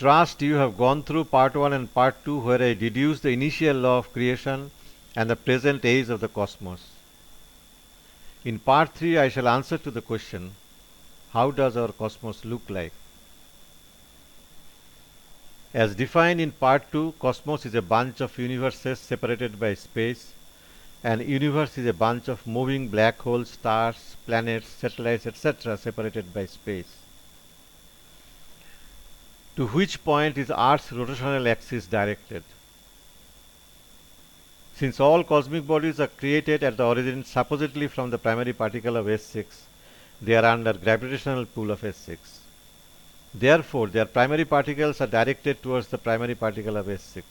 Trust you have gone through part 1 and part 2 where I deduced the initial law of creation and the present age of the cosmos. In part 3 I shall answer to the question, how does our cosmos look like? As defined in part 2, cosmos is a bunch of universes separated by space, and universe is a bunch of moving black holes, stars, planets, satellites, etc. separated by space. To which point is Earth's rotational axis directed? Since all cosmic bodies are created at the origin supposedly from the primary particle of S6, they are under gravitational pull of S6. Therefore, their primary particles are directed towards the primary particle of S6.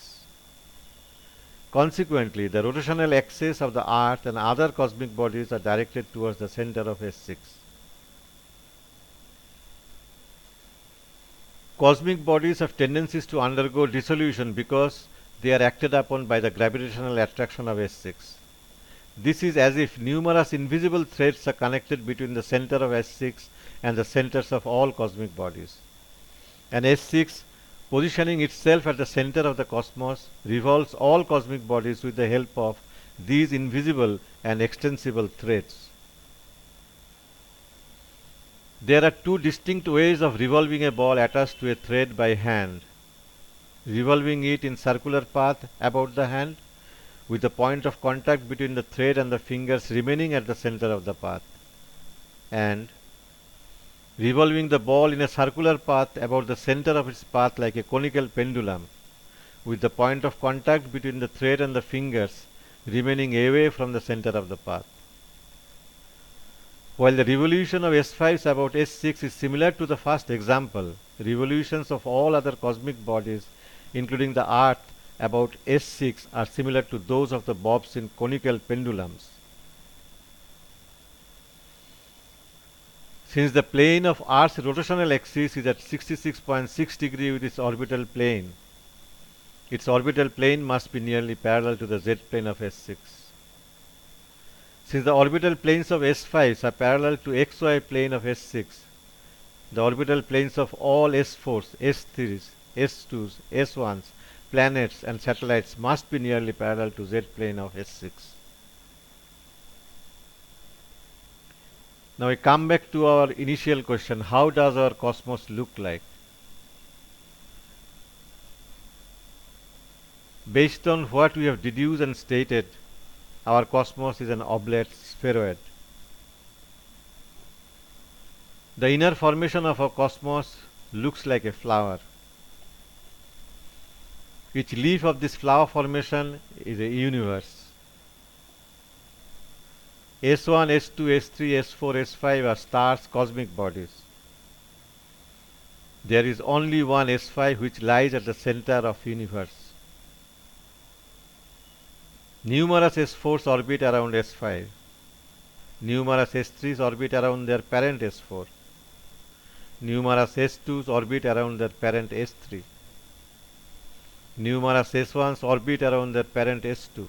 Consequently, the rotational axis of the Earth and other cosmic bodies are directed towards the center of S6. Cosmic bodies have tendencies to undergo dissolution because they are acted upon by the gravitational attraction of S6. This is as if numerous invisible threads are connected between the center of S6 and the centers of all cosmic bodies. And S6, positioning itself at the center of the cosmos, revolves all cosmic bodies with the help of these invisible and extensible threads. There are two distinct ways of revolving a ball attached to a thread by hand. Revolving it in circular path about the hand, with the point of contact between the thread and the fingers remaining at the center of the path, and revolving the ball in a circular path about the center of its path like a conical pendulum, with the point of contact between the thread and the fingers remaining away from the center of the path. While the revolution of S5s about S6 is similar to the first example, revolutions of all other cosmic bodies, including the Earth, about S6 are similar to those of the bobs in conical pendulums. Since the plane of Earth's rotational axis is at 66.6 degree with its orbital plane must be nearly parallel to the z-plane of S6. Since the orbital planes of S5s are parallel to xy plane of S6, the orbital planes of all S4s, S3s, S2s, S1s, planets and satellites must be nearly parallel to z-plane of S6. Now we come back to our initial question, how does our cosmos look like? Based on what we have deduced and stated, our cosmos is an oblate spheroid. The inner formation of our cosmos looks like a flower. Each leaf of this flower formation is a universe. S1, S2, S3, S4, S5 are stars, cosmic bodies. There is only one S5 which lies at the center of universe. Numerous S4s orbit around S5. Numerous S3s orbit around their parent S4. Numerous S2s orbit around their parent S3. Numerous S1s orbit around their parent S2.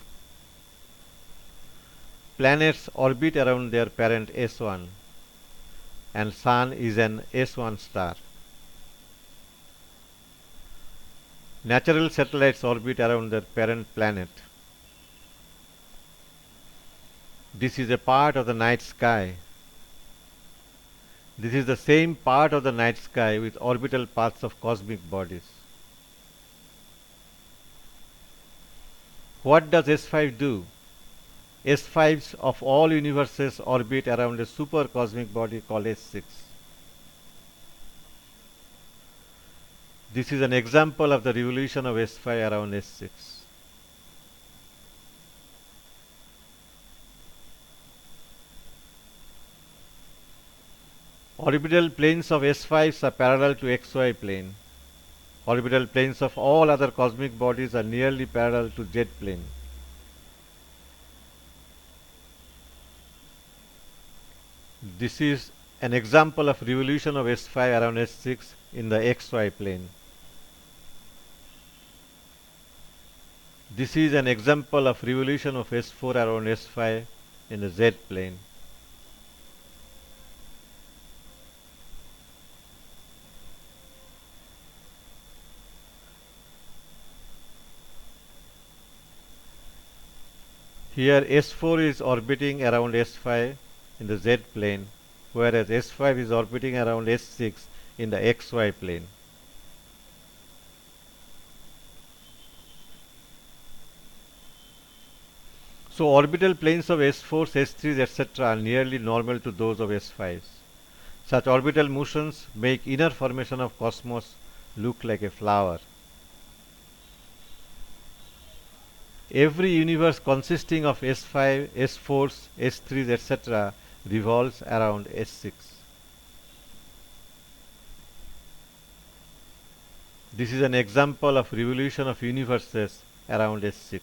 Planets orbit around their parent S1, and Sun is an S1 star. Natural satellites orbit around their parent planet. This is a part of the night sky. This is the same part of the night sky with orbital paths of cosmic bodies. What does S5 do? S5s of all universes orbit around a super cosmic body called S6. This is an example of the revolution of S5 around S6. Orbital planes of S5s are parallel to XY plane. Orbital planes of all other cosmic bodies are nearly parallel to Z plane. This is an example of revolution of S5 around S6 in the XY plane. This is an example of revolution of S4 around S5 in the Z plane. Here S4 is orbiting around S5 in the Z plane, whereas S5 is orbiting around S6 in the XY plane. So orbital planes of S4s, S3s, etc. are nearly normal to those of S5s. Such orbital motions make inner formation of cosmos look like a flower. Every universe consisting of S5, S4s, S3s, etc. revolves around S6. This is an example of revolution of universes around S6.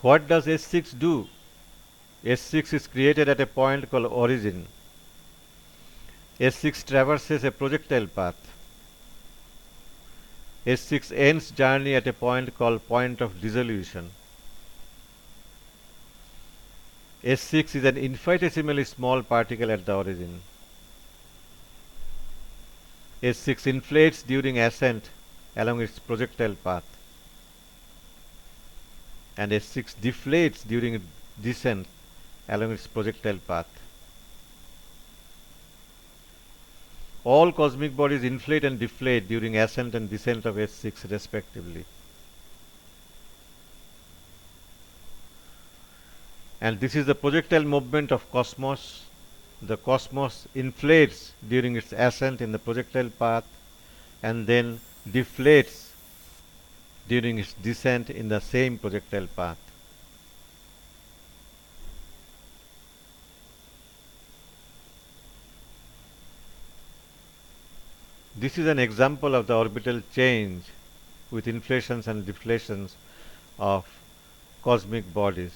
What does S6 do? S6 is created at a point called origin. S6 traverses a projectile path. S6 ends journey at a point called point of dissolution. S6 is an infinitesimally small particle at the origin. S6 inflates during ascent along its projectile path, and S6 deflates during descent along its projectile path. All cosmic bodies inflate and deflate during ascent and descent of S6 respectively. And this is the projectile movement of cosmos. The cosmos inflates during its ascent in the projectile path and then deflates during its descent in the same projectile path. This is an example of the orbital change with inflations and deflations of cosmic bodies.